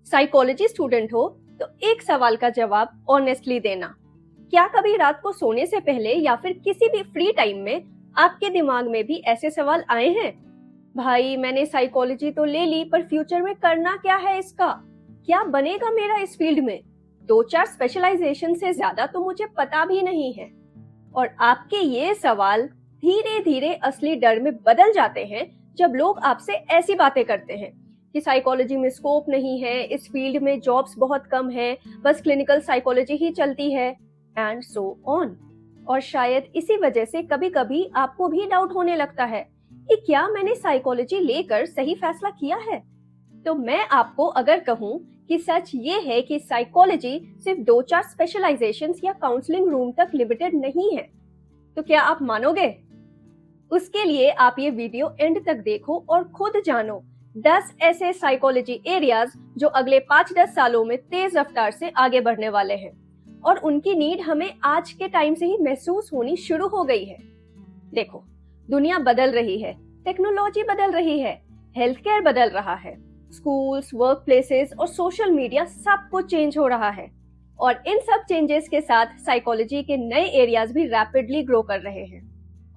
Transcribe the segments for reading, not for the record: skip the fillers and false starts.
Psychology student हो तो एक सवाल का जवाब ऑनेस्टली देना। क्या कभी रात को सोने से पहले या फिर किसी भी फ्री टाइम में आपके दिमाग में भी ऐसे सवाल आए हैं? भाई मैंने साइकोलॉजी तो ले ली पर फ्यूचर में करना क्या है इसका? क्या बनेगा मेरा इस फील्ड में? 2-4 स्पेशलाइजेशन से ज्यादा तो मुझे पता भी नहीं है। और आपके ये सवाल धीरे धीरे असली डर में बदल जाते हैं जब लोग आपसे ऐसी बातें करते हैं कि साइकोलॉजी में स्कोप नहीं है, इस फील्ड में जॉब्स बहुत कम है, बस क्लिनिकल साइकोलॉजी ही चलती है, एंड सो ऑन। और शायद इसी वजह से कभी कभी आपको भी डाउट होने लगता है कि क्या मैंने साइकोलॉजी लेकर सही फैसला किया है? तो मैं आपको अगर कहूँ कि सच ये है कि साइकोलॉजी सिर्फ 2-4 स्पेशलाइजेशंस या काउंसलिंग रूम तक लिमिटेड नहीं है, तो क्या आप मानोगे? उसके लिए आप ये वीडियो एंड तक देखो और खुद जानो 10 ऐसे साइकोलॉजी एरियाज जो अगले 5-10 सालों में तेज रफ्तार से आगे बढ़ने वाले हैं और उनकी नीड हमें आज के टाइम से ही महसूस होनी शुरू हो गई है। देखो, दुनिया बदल रही है, टेक्नोलॉजी बदल रही है, हेल्थ केयर बदल रहा है, स्कूल्स, वर्क प्लेसेस और सोशल मीडिया सब कुछ चेंज हो रहा है और इन सब चेंजेस के साथ साइकोलॉजी के नए एरियाज भी रैपिडली ग्रो कर रहे हैं।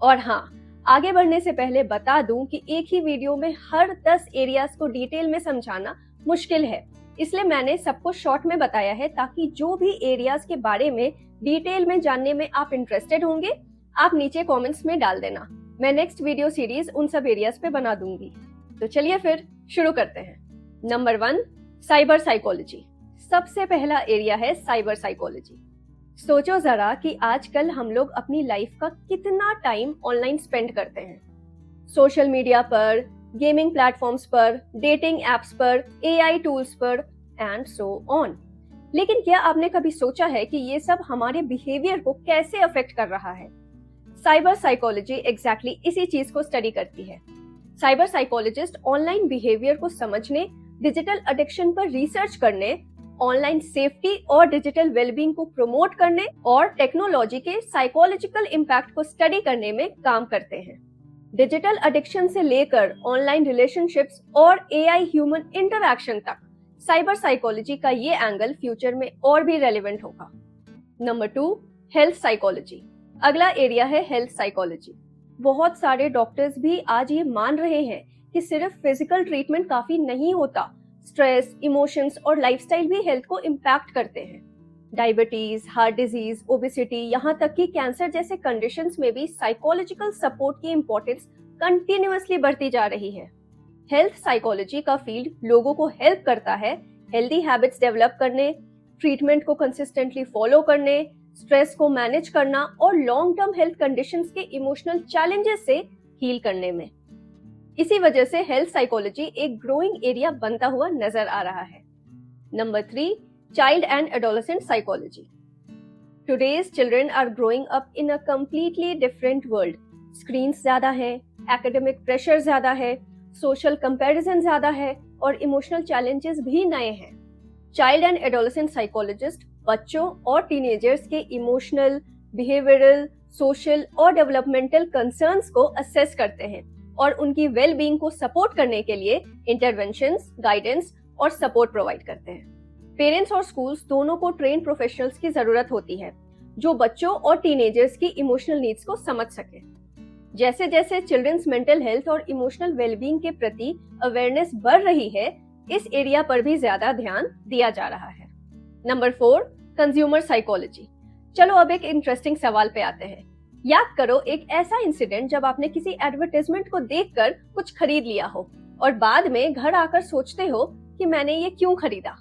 और हाँ, आगे बढ़ने से पहले बता दूं कि एक ही वीडियो में हर 10 एरियाज को डिटेल में समझाना मुश्किल है, इसलिए मैंने सबको शॉर्ट में बताया है ताकि जो भी एरियाज के बारे में डिटेल में जानने में आप इंटरेस्टेड होंगे, आप नीचे कमेंट्स में डाल देना। मैं नेक्स्ट वीडियो सीरीज उन सब एरियाज पे बना दूंगी। तो चलिए फिर शुरू करते हैं। Number 1, cyber psychology. सबसे पहला एरिया है साइबर साइकोलॉजी। सोचो जरा कि आजकल हम लोग अपनी लाइफ का कितना टाइम ऑनलाइन स्पेंड करते हैं, सोशल मीडिया पर, गेमिंग प्लेटफॉर्म्स पर, डेटिंग एप्स पर, एआई टूल्स पर एंड सो ऑन। लेकिन क्या आपने कभी सोचा है कि ये सब हमारे बिहेवियर को कैसे अफेक्ट कर रहा है? साइबर साइकोलॉजी एग्जैक्टली इसी चीज को स्टडी करती है। साइबर साइकोलॉजिस्ट ऑनलाइन बिहेवियर को समझने, डिजिटल एडिक्शन पर रिसर्च करने, ऑनलाइन सेफ्टी और डिजिटल वेलबींग को प्रमोट करने और टेक्नोलॉजी के साइकोलॉजिकल इम्पैक्ट को स्टडी करने में काम करते हैं। डिजिटल एडिक्शन से लेकर ऑनलाइन रिलेशनशिप्स और एआई ह्यूमन इंटरैक्शन तक साइबर साइकोलॉजी का ये एंगल फ्यूचर में और भी रेलेवेंट होगा। Number 2, health psychology. अगला एरिया है हेल्थ साइकोलॉजी। बहुत सारे डॉक्टर्स भी आज ये मान रहे हैं कि सिर्फ फिजिकल ट्रीटमेंट काफी नहीं होता, स्ट्रेस, इमोशंस और लाइफस्टाइल भी हेल्थ को इम्पैक्ट करते हैं। डायबिटीज, हार्ट डिजीज, ओबेसिटी, यहाँ तक कि कैंसर जैसे कंडीशंस में भी साइकोलॉजिकल सपोर्ट की इम्पोर्टेंस कंटिन्यूअसली बढ़ती जा रही है। हेल्थ साइकोलॉजी का फील्ड लोगों को हेल्प करता है हेल्दी हैबिट्स डेवलप करने, ट्रीटमेंट को कंसिस्टेंटली फॉलो करने, स्ट्रेस को मैनेज करना और लॉन्ग टर्म हेल्थ कंडीशंस के इमोशनल चैलेंजेस से हील करने में। इसी वजह से हेल्थ साइकोलॉजी एक ग्रोइंग एरिया बनता हुआ नजर आ रहा है। Number 3, child and adolescent psychology. Today's children are growing up in a completely different world. Screens ज्यादा हैं, एकेडमिक प्रेशर ज्यादा है, सोशल कंपैरिजन ज्यादा है और इमोशनल चैलेंजेस भी नए हैं। चाइल्ड एंड एडोलेसेंट साइकोलॉजिस्ट बच्चों और टीनेजर्स के इमोशनल, बिहेवियरल, सोशल और डेवलपमेंटल कंसर्न्स को असेस करते हैं और उनकी वेलबींग को सपोर्ट करने के लिए इंटरवेंशंस, गाइडेंस और सपोर्ट प्रोवाइड करते हैं। पेरेंट्स और स्कूल्स दोनों को ट्रेन प्रोफेशनल्स की जरूरत होती है जो बच्चों और टीनेजर्स की इमोशनल नीड्स को समझ सके। जैसे जैसे चिल्ड्रंस मेंटल हेल्थ और इमोशनल वेलबींग के प्रति अवेयरनेस बढ़ रही है, इस एरिया पर भी ज्यादा ध्यान दिया जा रहा है। Number 4, consumer psychology. चलो अब एक इंटरेस्टिंग सवाल पे आते हैं। याद करो एक ऐसा इंसिडेंट जब आपने किसी एडवर्टाइजमेंट को देखकर कुछ खरीद लिया हो और बाद में घर आकर सोचते हो कि मैंने ये क्यों खरीदा।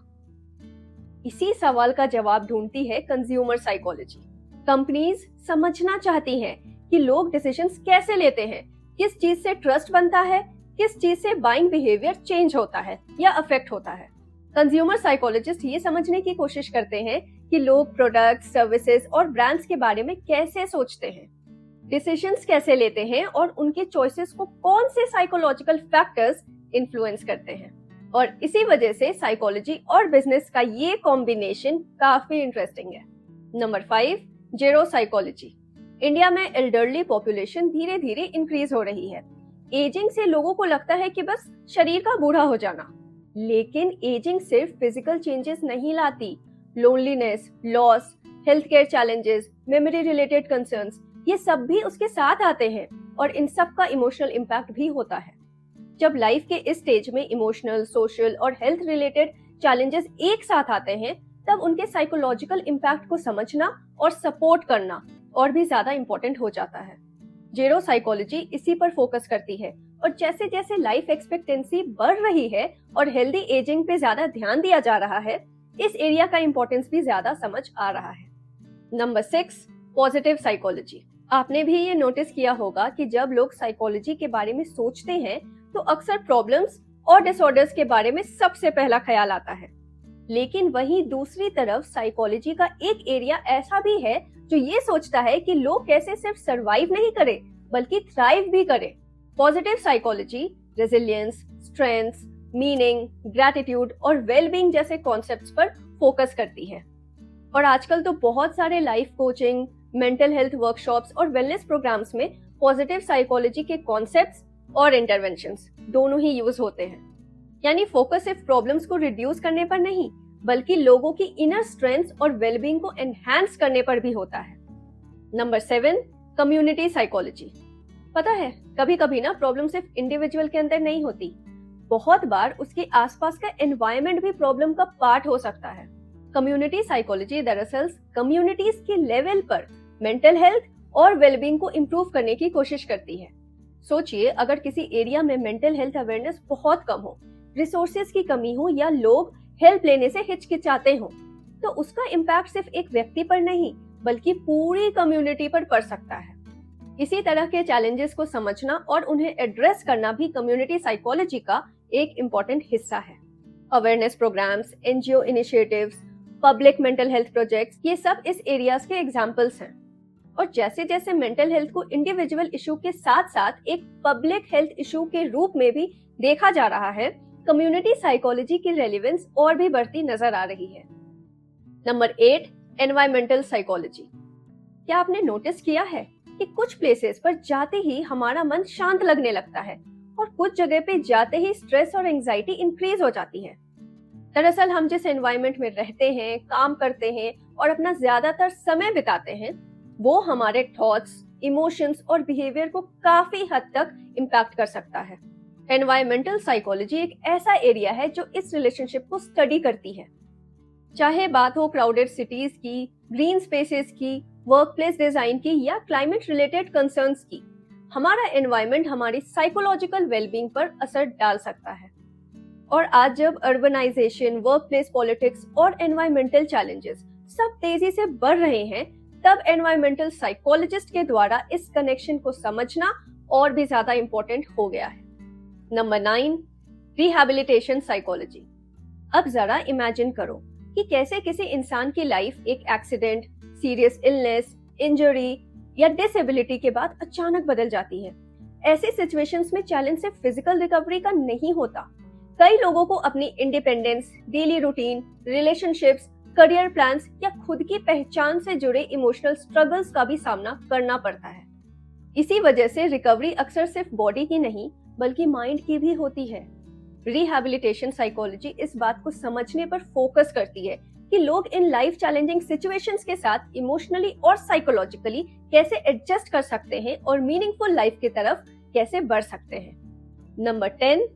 इसी सवाल का जवाब ढूंढती है कंज्यूमर साइकोलॉजी। कंपनीज समझना चाहती हैं कि लोग डिसीजंस कैसे लेते हैं, किस चीज से ट्रस्ट बनता है, किस चीज से बाइंग बिहेवियर चेंज होता है या अफेक्ट होता है। कंज्यूमर साइकोलॉजिस्ट ये समझने की कोशिश करते हैं कि लोग प्रोडक्ट, सर्विसेज और ब्रांड्स के बारे में कैसे सोचते हैं, डिसीजंस कैसे लेते हैं और उनके चॉइसेस को कौन से साइकोलॉजिकल फैक्टर्स इन्फ्लुएंस करते हैं। और इसी वजह से साइकोलॉजी और बिजनेस का ये कॉम्बिनेशन काफी इंटरेस्टिंग है। नंबर 5, जेरो साइकोलॉजी। इंडिया में एल्डरली पॉपुलेशन धीरे धीरे इंक्रीज हो रही है। एजिंग से लोगों को लगता है कि बस शरीर का बूढ़ा हो जाना, लेकिन एजिंग सिर्फ फिजिकल चेंजेस नहीं लाती। Loneliness, loss, health care challenges, memory related concerns, ये सब भी उसके साथ आते हैं और इन सब का इमोशनल इम्पैक्ट भी होता है। जब लाइफ के इस स्टेज में इमोशनल, सोशल और हेल्थ रिलेटेड चैलेंजेस एक साथ आते हैं, तब उनके साइकोलॉजिकल इम्पैक्ट को समझना और सपोर्ट करना और भी ज्यादा इम्पोर्टेंट हो जाता है। जेरो साइकोलॉजी इसी पर फोकस करती है और जैसे जैसे लाइफ एक्सपेक्टेंसी बढ़ रही है और हेल्दी एजिंग पे ज्यादा ध्यान दिया जा रहा है, इस एरिया का इम्पोर्टेंस भी ज्यादा समझ आ रहा है। Number 6, positive psychology. आपने भी ये नोटिस किया होगा कि जब लोग साइकोलॉजी के बारे में सोचते हैं तो अक्सर प्रॉब्लम्स और डिसऑर्डर्स के बारे में सबसे पहला ख्याल आता है। लेकिन वहीं दूसरी तरफ साइकोलॉजी का एक एरिया ऐसा भी है जो ये सोचता है कि लोग कैसे सिर्फ सरवाइव नहीं करें बल्कि थ्राइव भी करें। Positive psychology resilience, strength, meaning, gratitude और वेलबींग जैसे कॉन्सेप्ट्स पर फोकस करती है। और आजकल तो बहुत सारे life coaching, mental health workshops और वेलनेस प्रोग्राम्स में पॉजिटिव साइकोलॉजी के कॉन्सेप्ट्स और इंटरवेंशंस दोनों ही यूज होते हैं। यानी फोकस सिर्फ प्रॉब्लम्स को रिड्यूस करने पर नहीं बल्कि लोगों की इनर स्ट्रेंथ और वेलबींग को एनहांस करने पर भी होता है। Number 7, community psychology. पता है, कभी कभी ना प्रॉब्लम सिर्फ इंडिविजुअल के अंदर नहीं होती, बहुत बार उसके आसपास का एनवायरनमेंट भी प्रॉब्लम का पार्ट हो सकता है। कम्युनिटी साइकोलॉजी दरअसल कम्युनिटीज के लेवल पर मेंटल हेल्थ और वेलबींग को इम्प्रूव करने की कोशिश करती है। सोचिए, अगर किसी एरिया में मेंटल हेल्थ अवेयरनेस बहुत कम हो, रिसोर्सेज की कमी हो या लोग हेल्प लेने से हिचकिचाते हो, तो उसका इम्पैक्ट सिर्फ एक व्यक्ति पर नहीं बल्कि पूरी कम्युनिटी पर पड़ सकता है। इसी तरह के चैलेंजेस को समझना और उन्हें एड्रेस करना भी कम्युनिटी साइकोलॉजी का एक इम्पोर्टेंट हिस्सा है। Awareness programmes, NGO initiatives, public mental health projects, ये सब इस एरियाज के एग्जाम्पल्स हैं। और जैसे जैसे मेंटल हेल्थ को इंडिविजुअल इशू के साथ साथ एक पब्लिक हेल्थ इशू के रूप में भी देखा जा रहा है, कम्युनिटी साइकोलॉजी की रेलेवेंस और भी बढ़ती नजर आ रही है। Number 8, environmental psychology. क्या आपने नोटिस किया है कि कुछ प्लेसेस पर जाते ही हमारा मन शांत लगने लगता है और कुछ जगह पे जाते ही स्ट्रेस और एंजाइटी इंक्रीज हो जाती है। दरअसल हम जिस एनवायरनमेंट में रहते हैं, काम करते हैं और अपना ज्यादातर समय बिताते हैं, वो हमारे थॉट्स, इमोशंस और बिहेवियर को काफी हद तक इम्पैक्ट कर सकता है। एनवायरमेंटल साइकोलॉजी एक ऐसा एरिया है जो इस रिलेशनशिप को स्टडी करती है। चाहे बात हो क्राउडेड सिटीज की, ग्रीन स्पेसेस की, वर्कप्लेस डिजाइन की या क्लाइमेट रिलेटेड कंसर्न्स की, हमारा एनवायरनमेंट हमारी साइकोलॉजिकल वेलबींग पर असर डाल सकता है। और आज जब अर्बनाइजेशन, वर्कप्लेस पॉलिटिक्स और एनवायरमेंटल चैलेंजेस सब तेजी से बढ़ रहे हैं, तब एनवायरमेंटल साइकोलॉजिस्ट के द्वारा इस कनेक्शन को समझना और भी ज्यादा इंपॉर्टेंट हो गया है। Number 9, rehabilitation psychology. अब जरा इमेजिन करो कि कैसे किसी इंसान की लाइफ एक एक्सीडेंट, सीरियस इलनेस, इंजरी या डिसेबिलिटी के बाद अचानक बदल जाती है। ऐसे सिचुएशंस में चैलेंज सिर्फ फिजिकल रिकवरी का नहीं होता, कई लोगों को अपनी independence, daily routine, relationships, career plans या खुद की पहचान से जुड़े इमोशनल स्ट्रगल्स का भी सामना करना पड़ता है। इसी वजह से रिकवरी अक्सर सिर्फ बॉडी की नहीं बल्कि माइंड की भी होती है। रिहैबिलिटेशन साइकोलॉजी इस बात को समझने पर फोकस करती है कि लोग इन लाइफ चैलेंजिंग सिचुएशंस के साथ इमोशनली और साइकोलॉजिकली कैसे एडजस्ट कर सकते हैं और मीनिंगफुल लाइफ की तरफ कैसे बढ़ सकते हैं। Number 10,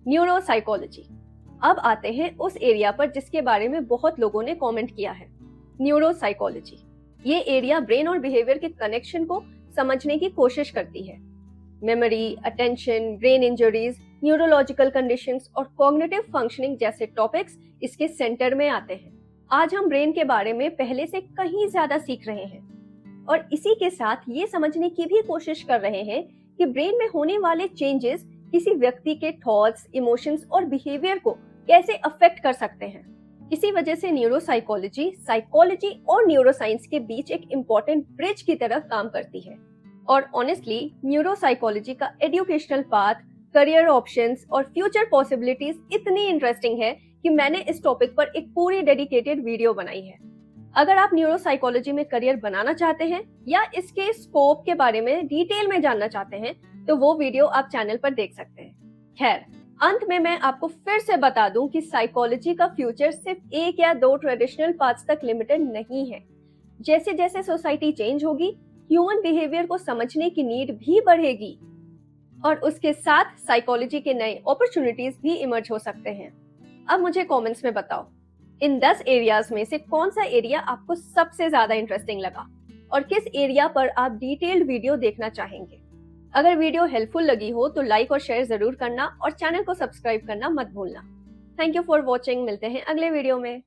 neuro psychology. अब आते हैं उस एरिया पर जिसके बारे में बहुत लोगों ने कमेंट किया है, न्यूरो साइकोलॉजी। ये एरिया ब्रेन और बिहेवियर के कनेक्शन को समझने की कोशिश करती है। Memory, attention, brain injuries, neurological conditions और कॉग्निटिव फंक्शनिंग जैसे टॉपिक्स इसके सेंटर में आते हैं। आज हम ब्रेन के बारे में पहले से कहीं ज्यादा सीख रहे हैं और इसी के साथ ये समझने की भी कोशिश कर रहे हैं कि ब्रेन में होने वाले चेंजेस किसी व्यक्ति के थॉट्स, इमोशंस और बिहेवियर को कैसे अफेक्ट कर सकते हैं। इसी वजह से न्यूरोसाइकोलॉजी, साइकोलॉजी और न्यूरोसाइंस के बीच एक इम्पोर्टेंट ब्रिज की तरह काम करती है। और ऑनेस्टली न्यूरोसाइकोलॉजी का एजुकेशनल पाथ, करियर ऑप्शंस और फ्यूचर पॉसिबिलिटीज इतनी इंटरेस्टिंग है कि मैंने इस टॉपिक पर एक पूरी डेडिकेटेड वीडियो बनाई है। अगर आप न्यूरोसाइकोलॉजी में करियर बनाना चाहते हैं या इसके स्कोप के बारे में डिटेल में जानना चाहते हैं तो वो वीडियो आप चैनल पर देख सकते हैं। खैर, अंत में मैं आपको फिर से बता दूं कि साइकोलॉजी का फ्यूचर सिर्फ एक या दो ट्रेडिशनल पाथ्स तक लिमिटेड नहीं है। जैसे जैसे सोसाइटी चेंज होगी, ह्यूमन बिहेवियर को समझने की नीड भी बढ़ेगी और उसके साथ साइकोलॉजी के नए अपॉर्चुनिटीज भी इमर्ज हो सकते हैं। अब मुझे कमेंट्स में बताओ, इन 10 एरियाज में से कौन सा एरिया आपको सबसे ज्यादा इंटरेस्टिंग लगा और किस एरिया पर आप डिटेल्ड वीडियो देखना चाहेंगे। अगर वीडियो हेल्पफुल लगी हो तो लाइक और शेयर जरूर करना और चैनल को सब्सक्राइब करना मत भूलना। Thank you for watching. मिलते हैं अगले वीडियो में।